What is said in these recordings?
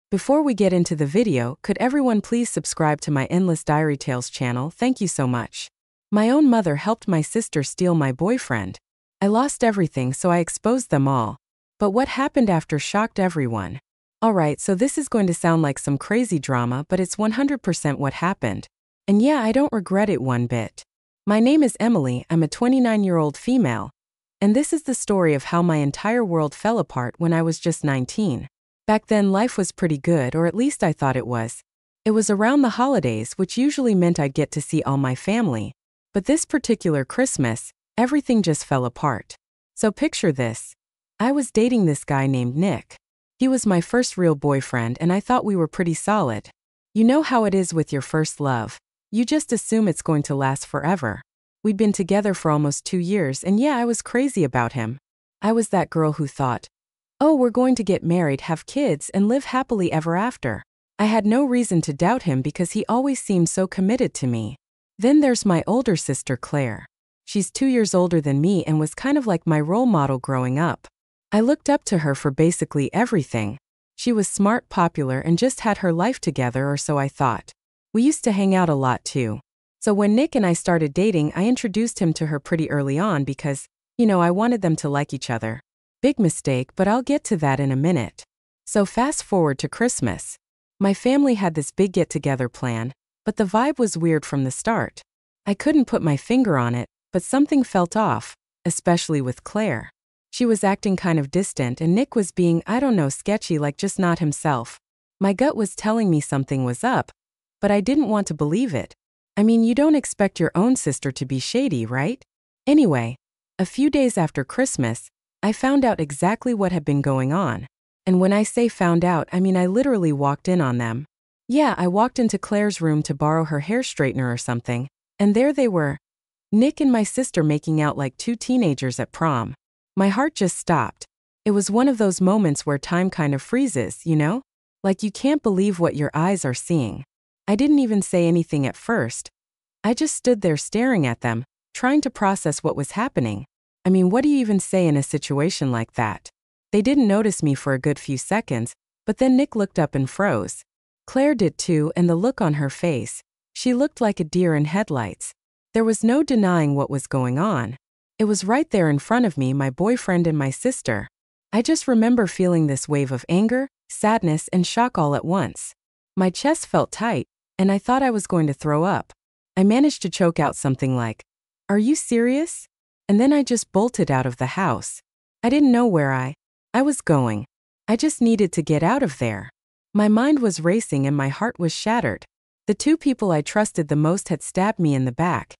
Before we get into the video, could everyone please subscribe to my Endless Diary Tales channel? Thank you so much. My own mother helped my sister steal my boyfriend. I lost everything, so I exposed them all. But what happened after shocked everyone. Alright, so this is going to sound like some crazy drama, but it's 100% what happened. And yeah, I don't regret it one bit. My name is Emily, I'm a 29-year-old female. And this is the story of how my entire world fell apart when I was just 19. Back then life was pretty good, or at least I thought it was. It was around the holidays, which usually meant I'd get to see all my family. But this particular Christmas, everything just fell apart. So picture this. I was dating this guy named Nick. He was my first real boyfriend and I thought we were pretty solid. You know how it is with your first love. You just assume it's going to last forever. We'd been together for almost 2 years and yeah, I was crazy about him. I was that girl who thought, oh, we're going to get married, have kids, and live happily ever after. I had no reason to doubt him because he always seemed so committed to me. Then there's my older sister Claire. She's 2 years older than me and was kind of like my role model growing up. I looked up to her for basically everything. She was smart, popular, and just had her life together, or so I thought. We used to hang out a lot too. So when Nick and I started dating, I introduced him to her pretty early on because, I wanted them to like each other. Big mistake, but I'll get to that in a minute. So fast forward to Christmas. My family had this big get-together plan, but the vibe was weird from the start. I couldn't put my finger on it, but something felt off, especially with Claire. She was acting kind of distant and Nick was being, sketchy, like just not himself. My gut was telling me something was up, but I didn't want to believe it. You don't expect your own sister to be shady, right? Anyway, a few days after Christmas, I found out exactly what had been going on. And when I say found out, I literally walked in on them. Yeah, I walked into Claire's room to borrow her hair straightener or something, and there they were. Nick and my sister making out like 2 teenagers at prom. My heart just stopped. It was one of those moments where time kind of freezes, Like you can't believe what your eyes are seeing. I didn't even say anything at first. I just stood there staring at them, trying to process what was happening. What do you even say in a situation like that? They didn't notice me for a good few seconds, but then Nick looked up and froze. Claire did too, and the look on her face. She looked like a deer in headlights. There was no denying what was going on. It was right there in front of me, my boyfriend and my sister. I just remember feeling this wave of anger, sadness, and shock all at once. My chest felt tight, and I thought I was going to throw up. I managed to choke out something like, "Are you serious?" And then I just bolted out of the house. I didn't know where I was going. I just needed to get out of there. My mind was racing and my heart was shattered. The 2 people I trusted the most had stabbed me in the back,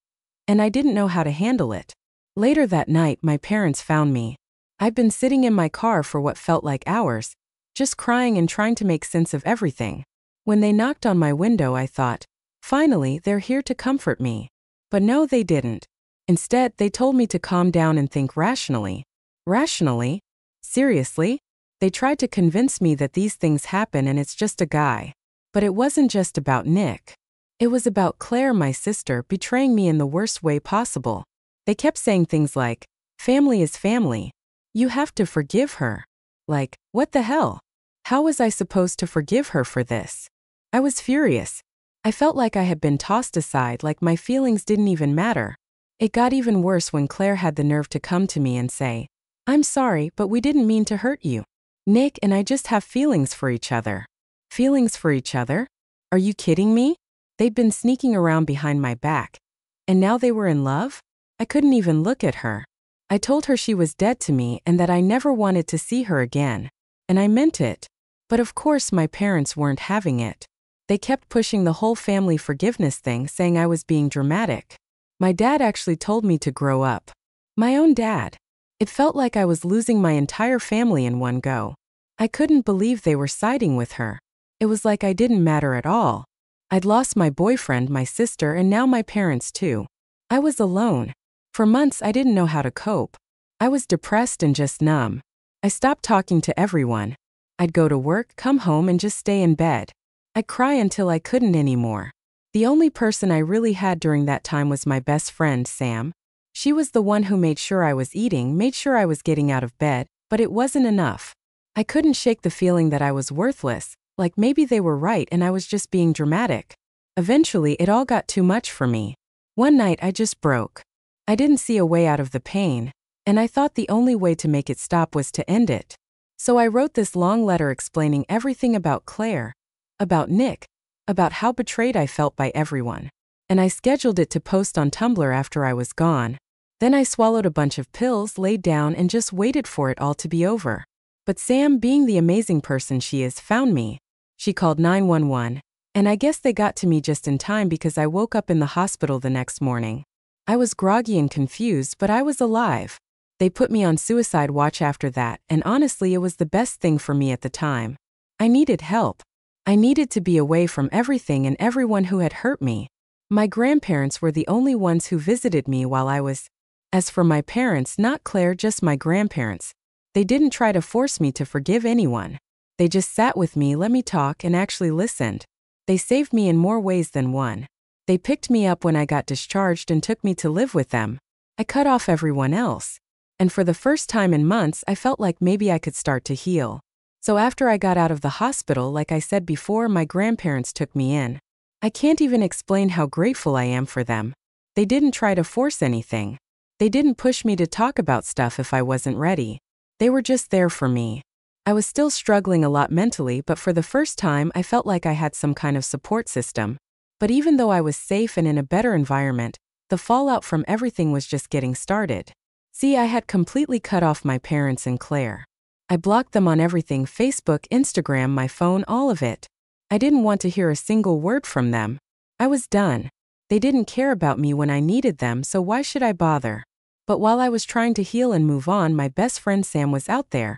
and I didn't know how to handle it. Later that night, my parents found me. I'd been sitting in my car for what felt like hours, just crying and trying to make sense of everything. When they knocked on my window, I thought, finally, they're here to comfort me. But no, they didn't. Instead, they told me to calm down and think rationally. Rationally? Seriously? They tried to convince me that these things happen and it's just a guy. But it wasn't just about Nick. It was about Claire, my sister, betraying me in the worst way possible. They kept saying things like, family is family. You have to forgive her. Like, what the hell? How was I supposed to forgive her for this? I was furious. I felt like I had been tossed aside, like my feelings didn't even matter. It got even worse when Claire had the nerve to come to me and say, "I'm sorry, but we didn't mean to hurt you. Nick and I just have feelings for each other." Feelings for each other? Are you kidding me? They'd been sneaking around behind my back. And now they were in love? I couldn't even look at her. I told her she was dead to me and that I never wanted to see her again. And I meant it. But of course my parents weren't having it. They kept pushing the whole family forgiveness thing, saying I was being dramatic. My dad actually told me to grow up. My own dad. It felt like I was losing my entire family in one go. I couldn't believe they were siding with her. It was like I didn't matter at all. I'd lost my boyfriend, my sister, and now my parents too. I was alone. For months I didn't know how to cope. I was depressed and just numb. I stopped talking to everyone. I'd go to work, come home, and just stay in bed. I'd cry until I couldn't anymore. The only person I really had during that time was my best friend, Sam. She was the one who made sure I was eating, made sure I was getting out of bed, but it wasn't enough. I couldn't shake the feeling that I was worthless, Like maybe they were right and I was just being dramatic. Eventually, it all got too much for me. One night, I just broke. I didn't see a way out of the pain, and I thought the only way to make it stop was to end it. So I wrote this long letter explaining everything about Claire, about Nick, about how betrayed I felt by everyone. And I scheduled it to post on Tumblr after I was gone. Then I swallowed a bunch of pills, laid down, and just waited for it all to be over. But Sam, being the amazing person she is, found me. She called 911, and I guess they got to me just in time because I woke up in the hospital the next morning. I was groggy and confused, but I was alive. They put me on suicide watch after that, and honestly, it was the best thing for me at the time. I needed help. I needed to be away from everything and everyone who had hurt me. My grandparents were the only ones who visited me while I was. As for my parents, not Claire, just my grandparents. They didn't try to force me to forgive anyone. They just sat with me, let me talk, and actually listened. They saved me in more ways than one. They picked me up when I got discharged and took me to live with them. I cut off everyone else. And for the first time in months, I felt like maybe I could start to heal. So after I got out of the hospital, like I said before, my grandparents took me in. I can't even explain how grateful I am for them. They didn't try to force anything. They didn't push me to talk about stuff if I wasn't ready. They were just there for me. I was still struggling a lot mentally, but for the first time, I felt like I had some kind of support system. But even though I was safe and in a better environment, the fallout from everything was just getting started. See, I had completely cut off my parents and Claire. I blocked them on everything: Facebook, Instagram, my phone, all of it. I didn't want to hear a single word from them. I was done. They didn't care about me when I needed them, so why should I bother? But while I was trying to heal and move on, my best friend Sam was out there,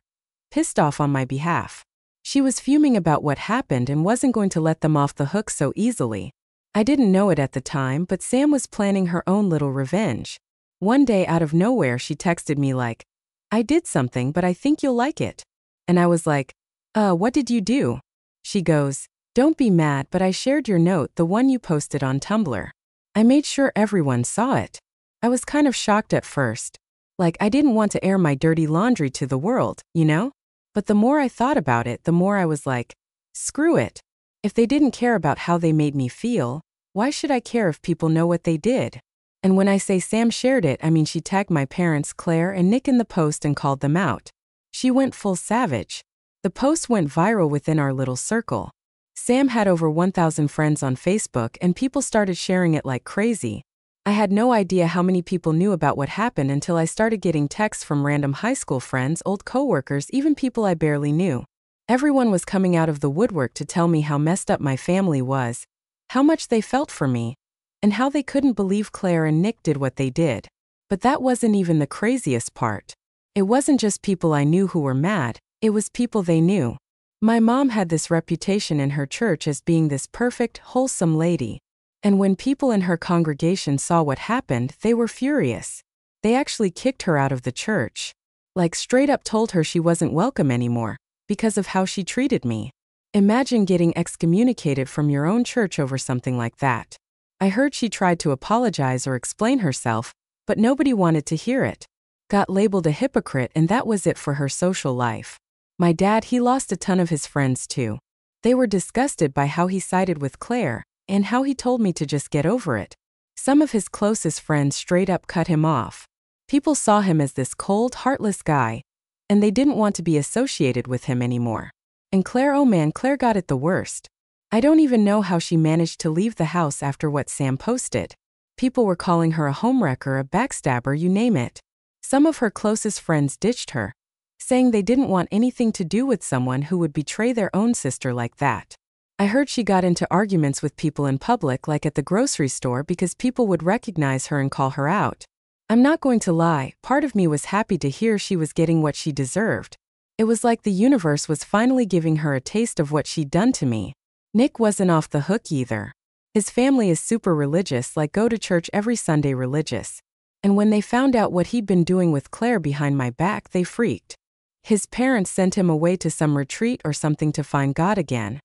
pissed off on my behalf. She was fuming about what happened and wasn't going to let them off the hook so easily. I didn't know it at the time, but Sam was planning her own little revenge. One day out of nowhere, she texted me like, "I did something, but I think you'll like it." And I was like, what did you do?" She goes, "Don't be mad, but I shared your note, the one you posted on Tumblr. I made sure everyone saw it." I was kind of shocked at first. Like, I didn't want to air my dirty laundry to the world, you know? But the more I thought about it, the more I was like, screw it. If they didn't care about how they made me feel, why should I care if people know what they did? And when I say Sam shared it, I mean she tagged my parents, Claire and Nick, in the post and called them out. She went full savage. The post went viral within our little circle. Sam had over 1,000 friends on Facebook and people started sharing it like crazy. I had no idea how many people knew about what happened until I started getting texts from random high school friends, old coworkers, even people I barely knew. Everyone was coming out of the woodwork to tell me how messed up my family was, how much they felt for me, and how they couldn't believe Claire and Nick did what they did. But that wasn't even the craziest part. It wasn't just people I knew who were mad, it was people they knew. My mom had this reputation in her church as being this perfect, wholesome lady. And when people in her congregation saw what happened, they were furious. They actually kicked her out of the church. Like straight up told her she wasn't welcome anymore, because of how she treated me. Imagine getting excommunicated from your own church over something like that. I heard she tried to apologize or explain herself, but nobody wanted to hear it. Got labeled a hypocrite, and that was it for her social life. My dad, he lost a ton of his friends too. They were disgusted by how he sided with Claire, and how he told me to just get over it. Some of his closest friends straight up cut him off. People saw him as this cold, heartless guy, and they didn't want to be associated with him anymore. And Claire, oh man, Claire got it the worst. I don't even know how she managed to leave the house after what Sam posted. People were calling her a homewrecker, a backstabber, you name it. Some of her closest friends ditched her, saying they didn't want anything to do with someone who would betray their own sister like that. I heard she got into arguments with people in public, like at the grocery store, because people would recognize her and call her out. I'm not going to lie, part of me was happy to hear she was getting what she deserved. It was like the universe was finally giving her a taste of what she'd done to me. Nick wasn't off the hook either. His family is super religious, like go to church every Sunday religious. And when they found out what he'd been doing with Claire behind my back, they freaked. His parents sent him away to some retreat or something to find God again.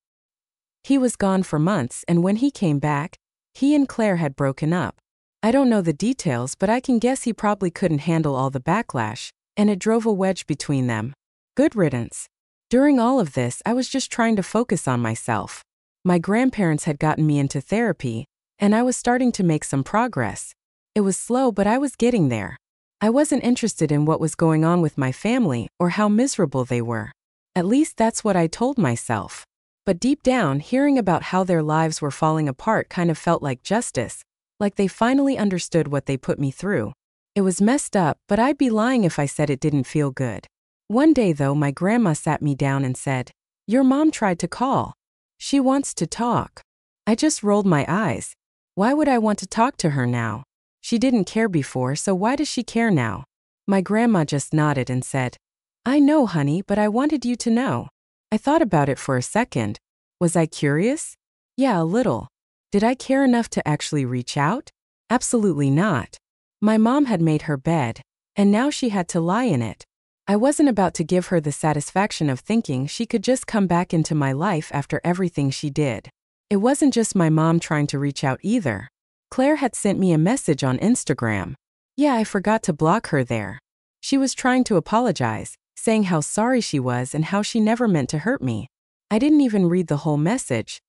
He was gone for months, and when he came back, he and Claire had broken up. I don't know the details, but I can guess he probably couldn't handle all the backlash, and it drove a wedge between them. Good riddance. During all of this, I was just trying to focus on myself. My grandparents had gotten me into therapy, and I was starting to make some progress. It was slow, but I was getting there. I wasn't interested in what was going on with my family or how miserable they were. At least that's what I told myself. But deep down, hearing about how their lives were falling apart kind of felt like justice, like they finally understood what they put me through. It was messed up, but I'd be lying if I said it didn't feel good. One day though, my grandma sat me down and said, "Your mom tried to call. She wants to talk." I just rolled my eyes. Why would I want to talk to her now? She didn't care before, so why does she care now? My grandma just nodded and said, "I know, honey, but I wanted you to know." I thought about it for a second. Was I curious? Yeah, a little. Did I care enough to actually reach out? Absolutely not. My mom had made her bed, and now she had to lie in it. I wasn't about to give her the satisfaction of thinking she could just come back into my life after everything she did. It wasn't just my mom trying to reach out either. Claire had sent me a message on Instagram. Yeah, I forgot to block her there. She was trying to apologize, saying how sorry she was and how she never meant to hurt me. I didn't even read the whole message.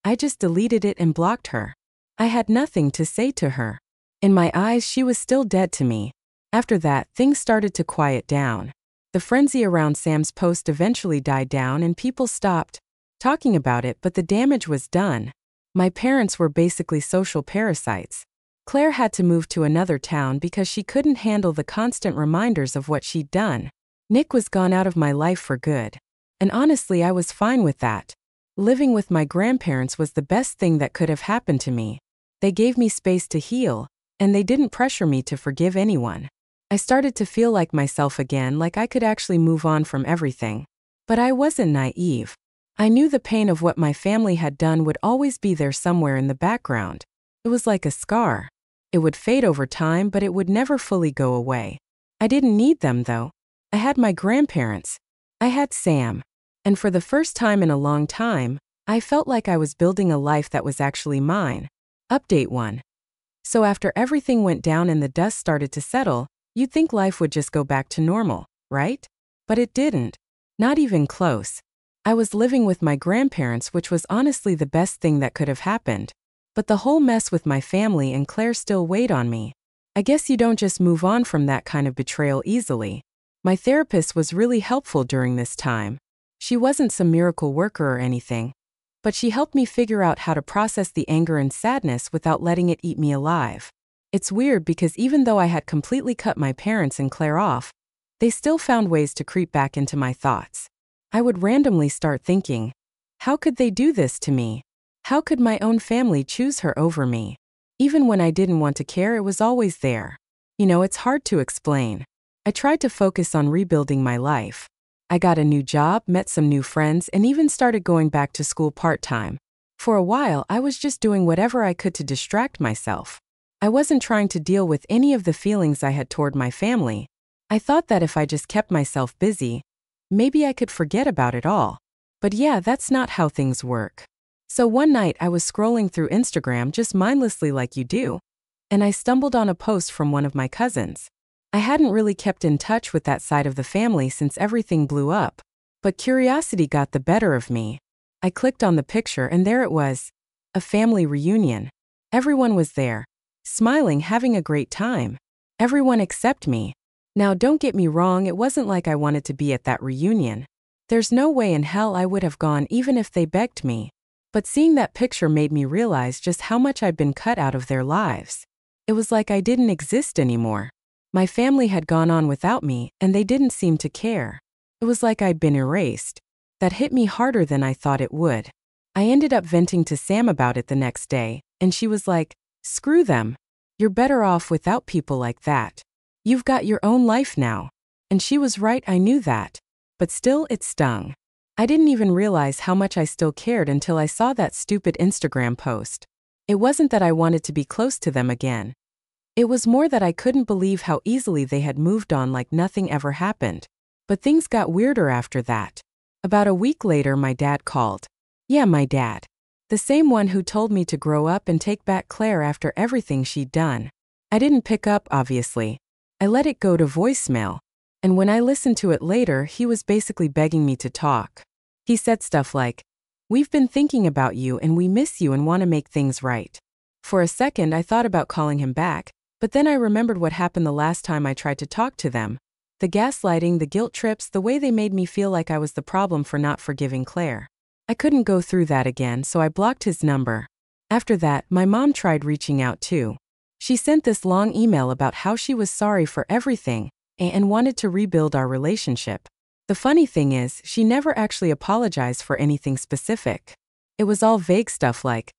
I just deleted it and blocked her. I had nothing to say to her. In my eyes, she was still dead to me. After that, things started to quiet down. The frenzy around Sam's post eventually died down and people stopped talking about it, but the damage was done. My parents were basically social parasites. Claire had to move to another town because she couldn't handle the constant reminders of what she'd done. Nick was gone out of my life for good. And honestly, I was fine with that. Living with my grandparents was the best thing that could have happened to me. They gave me space to heal, and they didn't pressure me to forgive anyone. I started to feel like myself again, like I could actually move on from everything. But I wasn't naive. I knew the pain of what my family had done would always be there somewhere in the background. It was like a scar. It would fade over time, but it would never fully go away. I didn't need them, though. I had my grandparents. I had Sam. And for the first time in a long time, I felt like I was building a life that was actually mine. Update 1. So after everything went down and the dust started to settle, you'd think life would just go back to normal, right? But it didn't. Not even close. I was living with my grandparents, which was honestly the best thing that could have happened. But the whole mess with my family and Claire still weighed on me. I guess you don't just move on from that kind of betrayal easily. My therapist was really helpful during this time. She wasn't some miracle worker or anything, but she helped me figure out how to process the anger and sadness without letting it eat me alive. It's weird because even though I had completely cut my parents and Claire off, they still found ways to creep back into my thoughts. I would randomly start thinking, how could they do this to me? How could my own family choose her over me? Even when I didn't want to care, it was always there. It's hard to explain. I tried to focus on rebuilding my life. I got a new job, met some new friends, and even started going back to school part-time. For a while, I was just doing whatever I could to distract myself. I wasn't trying to deal with any of the feelings I had toward my family. I thought that if I just kept myself busy, maybe I could forget about it all. But yeah, that's not how things work. So one night I was scrolling through Instagram just mindlessly like you do, and I stumbled on a post from one of my cousins. I hadn't really kept in touch with that side of the family since everything blew up, but curiosity got the better of me. I clicked on the picture and there it was. A family reunion. Everyone was there, smiling, having a great time. Everyone except me. Now don't get me wrong, it wasn't like I wanted to be at that reunion. There's no way in hell I would have gone even if they begged me. But seeing that picture made me realize just how much I'd been cut out of their lives. It was like I didn't exist anymore. My family had gone on without me, and they didn't seem to care. It was like I'd been erased. That hit me harder than I thought it would. I ended up venting to Sam about it the next day, and she was like, "Screw them. You're better off without people like that. You've got your own life now." And she was right, I knew that. But still, it stung. I didn't even realize how much I still cared until I saw that stupid Instagram post. It wasn't that I wanted to be close to them again. It was more that I couldn't believe how easily they had moved on like nothing ever happened. But things got weirder after that. About a week later, my dad called. Yeah, my dad. The same one who told me to grow up and take back Claire after everything she'd done. I didn't pick up, obviously. I let it go to voicemail. And when I listened to it later, he was basically begging me to talk. He said stuff like, "We've been thinking about you and we miss you and want to make things right." For a second, I thought about calling him back, but then I remembered what happened the last time I tried to talk to them. The gaslighting, the guilt trips, the way they made me feel like I was the problem for not forgiving Claire. I couldn't go through that again, so I blocked his number. After that, my mom tried reaching out too. She sent this long email about how she was sorry for everything and wanted to rebuild our relationship. The funny thing is, she never actually apologized for anything specific. It was all vague stuff like,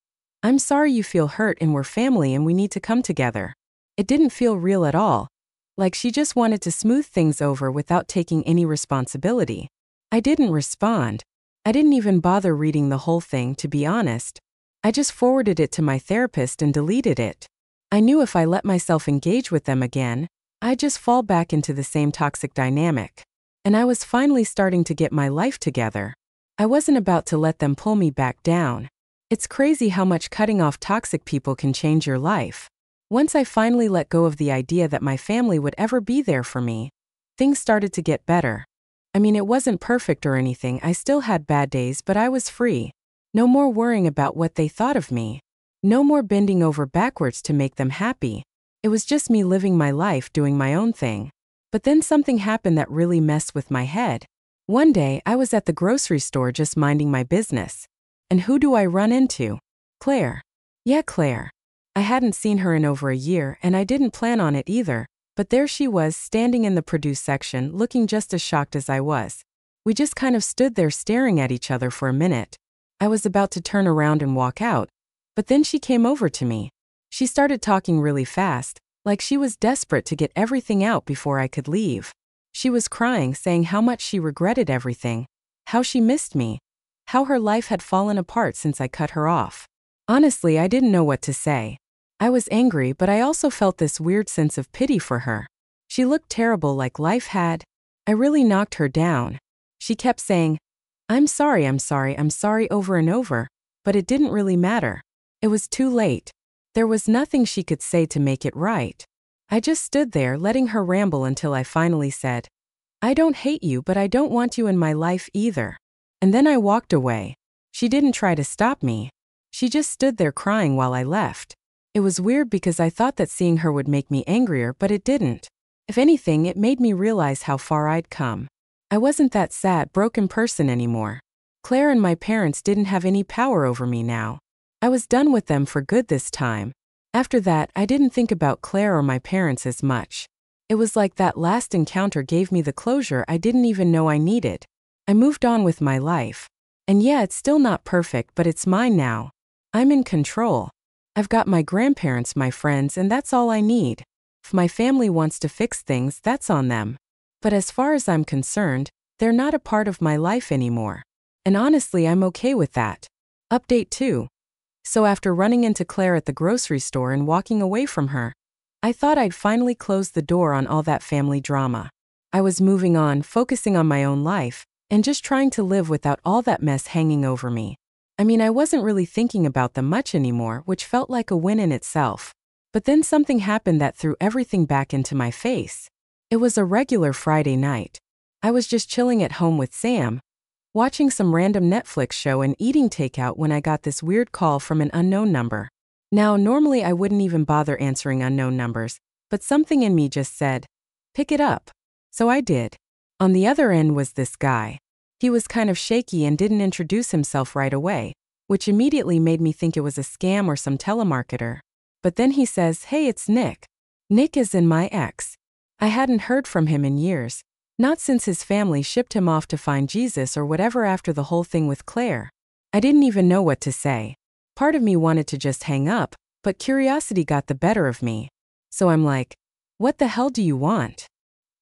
"I'm sorry you feel hurt and we're family and we need to come together." It didn't feel real at all. Like she just wanted to smooth things over without taking any responsibility. I didn't respond. I didn't even bother reading the whole thing, to be honest. I just forwarded it to my therapist and deleted it. I knew if I let myself engage with them again, I'd just fall back into the same toxic dynamic. And I was finally starting to get my life together. I wasn't about to let them pull me back down. It's crazy how much cutting off toxic people can change your life. Once I finally let go of the idea that my family would ever be there for me, things started to get better. I mean, it wasn't perfect or anything, I still had bad days, but I was free. No more worrying about what they thought of me. No more bending over backwards to make them happy. It was just me living my life, doing my own thing. But then something happened that really messed with my head. One day, I was at the grocery store just minding my business. And who do I run into? Claire. Yeah, Claire. I hadn't seen her in over a year, and I didn't plan on it either, but there she was, standing in the produce section, looking just as shocked as I was. We just kind of stood there staring at each other for a minute. I was about to turn around and walk out, but then she came over to me. She started talking really fast, like she was desperate to get everything out before I could leave. She was crying, saying how much she regretted everything, how she missed me, how her life had fallen apart since I cut her off. Honestly, I didn't know what to say. I was angry, but I also felt this weird sense of pity for her. She looked terrible, like life had. I really knocked her down. She kept saying, I'm sorry over and over, but it didn't really matter. It was too late. There was nothing she could say to make it right. I just stood there letting her ramble until I finally said, I don't hate you, but I don't want you in my life either. And then I walked away. She didn't try to stop me. She just stood there crying while I left. It was weird because I thought that seeing her would make me angrier, but it didn't. If anything, it made me realize how far I'd come. I wasn't that sad, broken person anymore. Claire and my parents didn't have any power over me now. I was done with them for good this time. After that, I didn't think about Claire or my parents as much. It was like that last encounter gave me the closure I didn't even know I needed. I moved on with my life. And yeah, it's still not perfect, but it's mine now. I'm in control. I've got my grandparents, my friends, and that's all I need. If my family wants to fix things, that's on them. But as far as I'm concerned, they're not a part of my life anymore. And honestly, I'm okay with that. Update 2. So after running into Claire at the grocery store and walking away from her, I thought I'd finally closed the door on all that family drama. I was moving on, focusing on my own life, and just trying to live without all that mess hanging over me. I mean, I wasn't really thinking about them much anymore, which felt like a win in itself. But then something happened that threw everything back into my face. It was a regular Friday night. I was just chilling at home with Sam, watching some random Netflix show and eating takeout when I got this weird call from an unknown number. Now, normally I wouldn't even bother answering unknown numbers, but something in me just said, pick it up. So I did. On the other end was this guy. He was kind of shaky and didn't introduce himself right away, which immediately made me think it was a scam or some telemarketer. But then he says, hey, it's Nick. Nick is in my ex. I hadn't heard from him in years, not since his family shipped him off to find Jesus or whatever after the whole thing with Claire. I didn't even know what to say. Part of me wanted to just hang up, but curiosity got the better of me. So I'm like, what the hell do you want?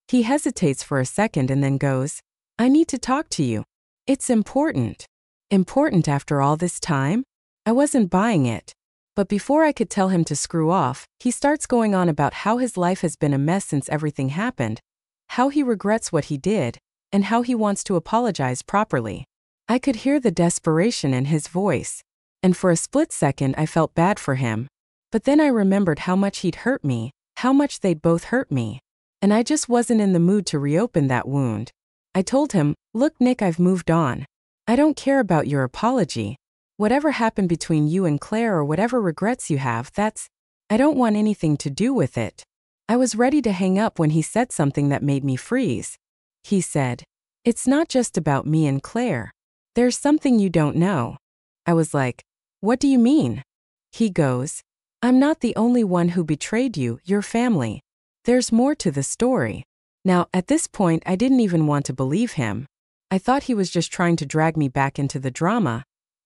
He hesitates for a second and then goes, I need to talk to you. It's important. Important after all this time? I wasn't buying it. But before I could tell him to screw off, he starts going on about how his life has been a mess since everything happened, how he regrets what he did, and how he wants to apologize properly. I could hear the desperation in his voice, and for a split second I felt bad for him. But then I remembered how much he'd hurt me, how much they'd both hurt me. and I just wasn't in the mood to reopen that wound. I told him, "Look, Nick, I've moved on. I don't care about your apology. Whatever happened between you and Claire or whatever regrets you have, I don't want anything to do with it." I was ready to hang up when he said something that made me freeze. He said, "It's not just about me and Claire. There's something you don't know." I was like, "What do you mean?" He goes, "I'm not the only one who betrayed you, your family. There's more to the story." Now, at this point, I didn't even want to believe him. I thought he was just trying to drag me back into the drama.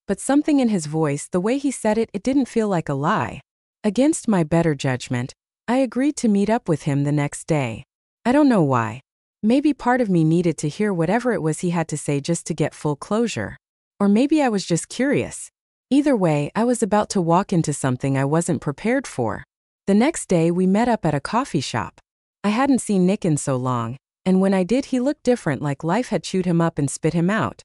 But something in his voice, the way he said it, it didn't feel like a lie. Against my better judgment, I agreed to meet up with him the next day. I don't know why. Maybe part of me needed to hear whatever it was he had to say just to get full closure. Or maybe I was just curious. Either way, I was about to walk into something I wasn't prepared for. The next day, we met up at a coffee shop. I hadn't seen Nick in so long, and when I did, he looked different, like life had chewed him up and spit him out.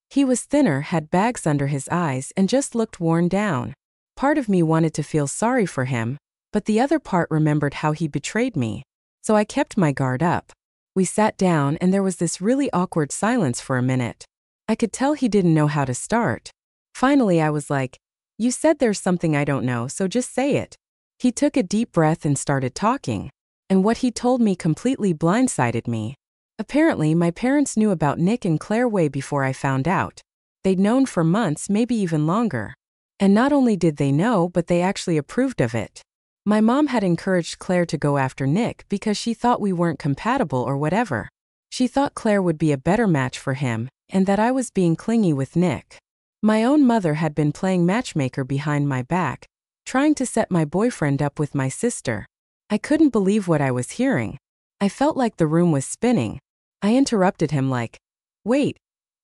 He was thinner, had bags under his eyes, and just looked worn down. Part of me wanted to feel sorry for him, but the other part remembered how he betrayed me. So I kept my guard up. We sat down and there was this really awkward silence for a minute. I could tell he didn't know how to start. Finally, I was like, "You said there's something I don't know, so just say it." He took a deep breath and started talking. And what he told me completely blindsided me. Apparently, my parents knew about Nick and Claire way before I found out. They'd known for months, maybe even longer. And not only did they know, but they actually approved of it. My mom had encouraged Claire to go after Nick because she thought we weren't compatible or whatever. She thought Claire would be a better match for him, and that I was being clingy with Nick. My own mother had been playing matchmaker behind my back, trying to set my boyfriend up with my sister. I couldn't believe what I was hearing. I felt like the room was spinning. I interrupted him like, "Wait,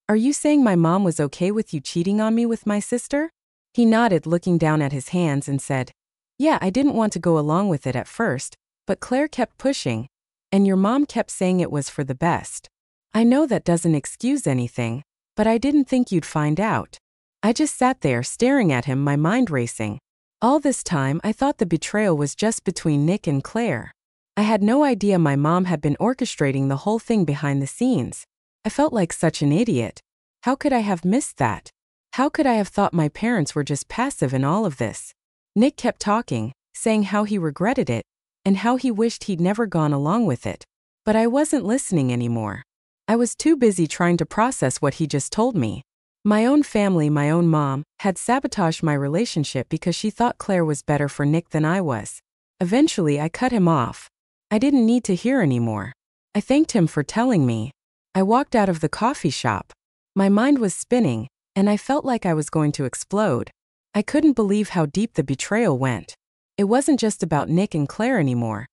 are you saying my mom was okay with you cheating on me with my sister?" He nodded, looking down at his hands, and said, "Yeah, I didn't want to go along with it at first, but Claire kept pushing, and your mom kept saying it was for the best. I know that doesn't excuse anything, but I didn't think you'd find out." I just sat there staring at him, my mind racing. All this time, I thought the betrayal was just between Nick and Claire. I had no idea my mom had been orchestrating the whole thing behind the scenes. I felt like such an idiot. How could I have missed that? How could I have thought my parents were just passive in all of this? Nick kept talking, saying how he regretted it, and how he wished he'd never gone along with it. But I wasn't listening anymore. I was too busy trying to process what he just told me. My own family, my own mom, had sabotaged my relationship because she thought Claire was better for Nick than I was. Eventually, I cut him off. I didn't need to hear anymore. I thanked him for telling me. I walked out of the coffee shop. My mind was spinning, and I felt like I was going to explode. I couldn't believe how deep the betrayal went. It wasn't just about Nick and Claire anymore.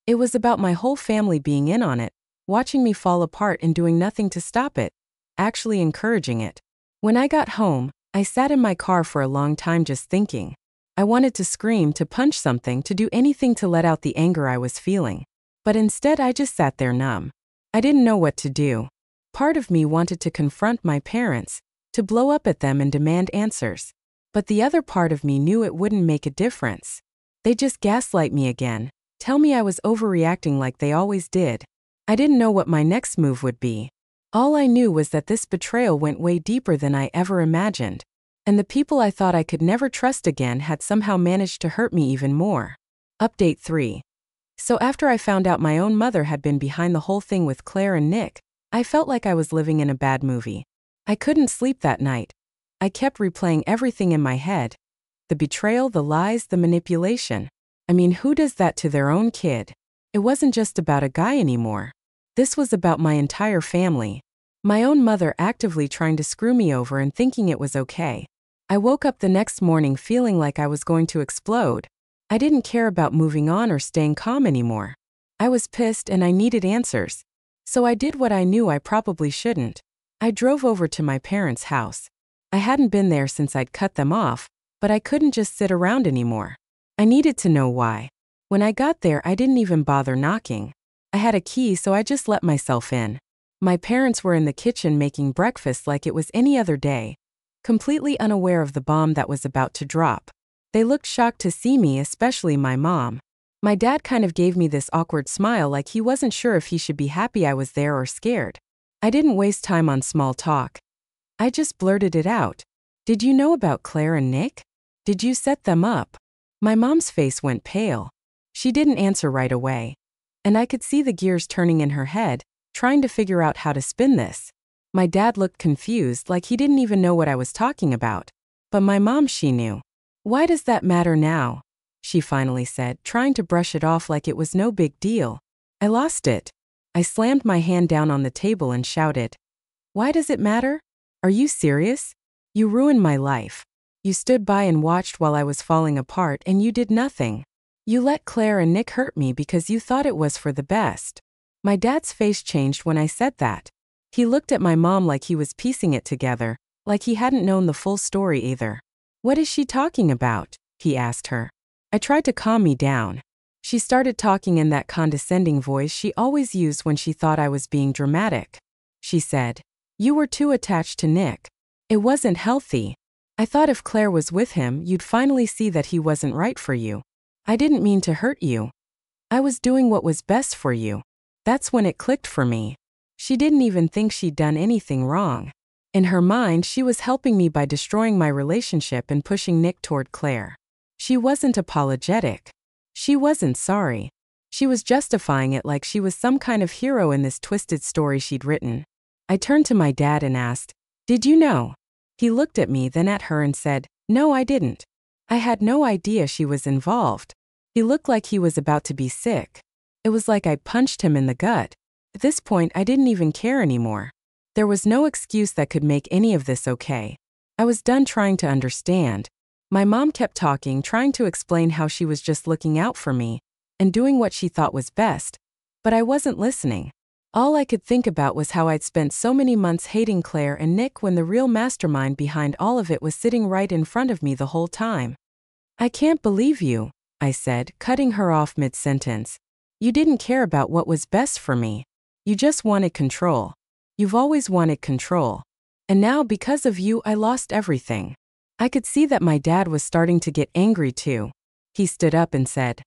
It was about my whole family being in on it, watching me fall apart and doing nothing to stop it, actually encouraging it. When I got home, I sat in my car for a long time just thinking. I wanted to scream, to punch something, to do anything to let out the anger I was feeling. But instead, I just sat there numb. I didn't know what to do. Part of me wanted to confront my parents, to blow up at them and demand answers. But the other part of me knew it wouldn't make a difference. They'd just gaslight me again, tell me I was overreacting like they always did. I didn't know what my next move would be. All I knew was that this betrayal went way deeper than I ever imagined. And the people I thought I could never trust again had somehow managed to hurt me even more. Update 3. So after I found out my own mother had been behind the whole thing with Claire and Nick, I felt like I was living in a bad movie. I couldn't sleep that night. I kept replaying everything in my head. The betrayal, the lies, the manipulation. I mean, who does that to their own kid? It wasn't just about a guy anymore. This was about my entire family. My own mother actively trying to screw me over and thinking it was okay. I woke up the next morning feeling like I was going to explode. I didn't care about moving on or staying calm anymore. I was pissed and I needed answers. So I did what I knew I probably shouldn't. I drove over to my parents' house. I hadn't been there since I'd cut them off, but I couldn't just sit around anymore. I needed to know why. When I got there, I didn't even bother knocking. I had a key, so I just let myself in. My parents were in the kitchen making breakfast like it was any other day, completely unaware of the bomb that was about to drop. They looked shocked to see me, especially my mom. My dad kind of gave me this awkward smile like he wasn't sure if he should be happy I was there or scared. I didn't waste time on small talk. I just blurted it out. Did you know about Claire and Nick? Did you set them up? My mom's face went pale. She didn't answer right away. And I could see the gears turning in her head, trying to figure out how to spin this. My dad looked confused, like he didn't even know what I was talking about. But my mom, she knew. Why does that matter now? She finally said, trying to brush it off like it was no big deal. I lost it. I slammed my hand down on the table and shouted. Why does it matter? Are you serious? You ruined my life. You stood by and watched while I was falling apart and you did nothing. You let Claire and Nick hurt me because you thought it was for the best. My dad's face changed when I said that. He looked at my mom like he was piecing it together, like he hadn't known the full story either. What is she talking about? He asked her. I tried to calm me down. She started talking in that condescending voice she always used when she thought I was being dramatic. She said, you were too attached to Nick. It wasn't healthy. I thought if Claire was with him, you'd finally see that he wasn't right for you. I didn't mean to hurt you. I was doing what was best for you. That's when it clicked for me. She didn't even think she'd done anything wrong. In her mind, she was helping me by destroying my relationship and pushing Nick toward Claire. She wasn't apologetic. She wasn't sorry. She was justifying it like she was some kind of hero in this twisted story she'd written. I turned to my dad and asked, did you know? He looked at me, then at her and said, no, I didn't. I had no idea she was involved. He looked like he was about to be sick. It was like I punched him in the gut. At this point, I didn't even care anymore. There was no excuse that could make any of this okay. I was done trying to understand. My mom kept talking, trying to explain how she was just looking out for me and doing what she thought was best, but I wasn't listening. All I could think about was how I'd spent so many months hating Claire and Nick when the real mastermind behind all of it was sitting right in front of me the whole time. I can't believe you, I said, cutting her off mid-sentence. You didn't care about what was best for me. You just wanted control. You've always wanted control. And now, because of you, I lost everything. I could see that my dad was starting to get angry too. He stood up and said,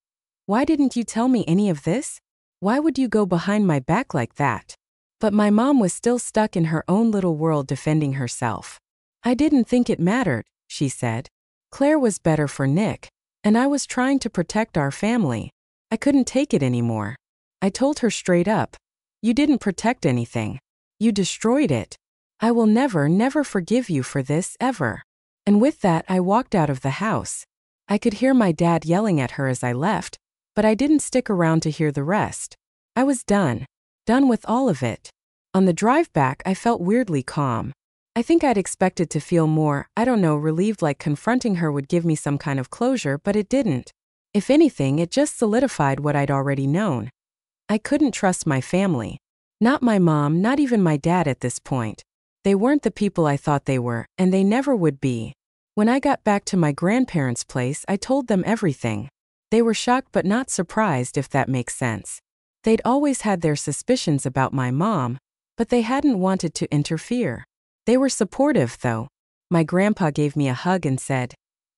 why didn't you tell me any of this? Why would you go behind my back like that? But my mom was still stuck in her own little world defending herself. I didn't think it mattered, she said. Claire was better for Nick, and I was trying to protect our family. I couldn't take it anymore. I told her straight up, you didn't protect anything. You destroyed it. I will never, never forgive you for this, ever. And with that, I walked out of the house. I could hear my dad yelling at her as I left, but I didn't stick around to hear the rest. I was done. Done with all of it. On the drive back, I felt weirdly calm. I think I'd expected to feel more, relieved, like confronting her would give me some kind of closure, but it didn't. If anything, it just solidified what I'd already known. I couldn't trust my family. Not my mom, not even my dad at this point. They weren't the people I thought they were, and they never would be. When I got back to my grandparents' place, I told them everything. They were shocked but not surprised, if that makes sense. They'd always had their suspicions about my mom, but they hadn't wanted to interfere. They were supportive, though. My grandpa gave me a hug and said,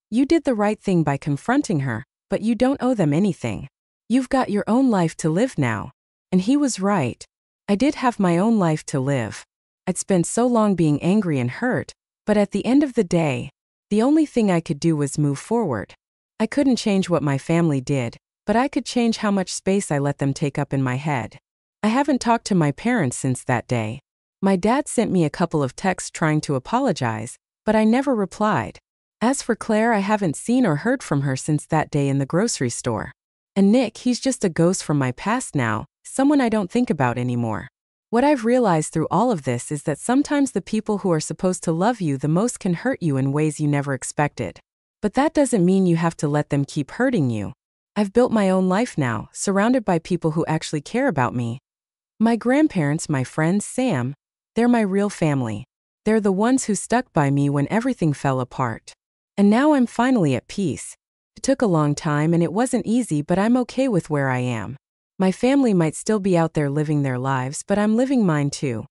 you did the right thing by confronting her, but you don't owe them anything. You've got your own life to live now. And he was right. I did have my own life to live. I'd spent so long being angry and hurt, but at the end of the day, the only thing I could do was move forward. I couldn't change what my family did, but I could change how much space I let them take up in my head. I haven't talked to my parents since that day. My dad sent me a couple of texts trying to apologize, but I never replied. As for Claire, I haven't seen or heard from her since that day in the grocery store. And Nick, he's just a ghost from my past now, someone I don't think about anymore. What I've realized through all of this is that sometimes the people who are supposed to love you the most can hurt you in ways you never expected. But that doesn't mean you have to let them keep hurting you. I've built my own life now, surrounded by people who actually care about me. My grandparents, my friends, Sam, they're my real family. They're the ones who stuck by me when everything fell apart. And now I'm finally at peace. It took a long time and it wasn't easy, but I'm okay with where I am. My family might still be out there living their lives, but I'm living mine too.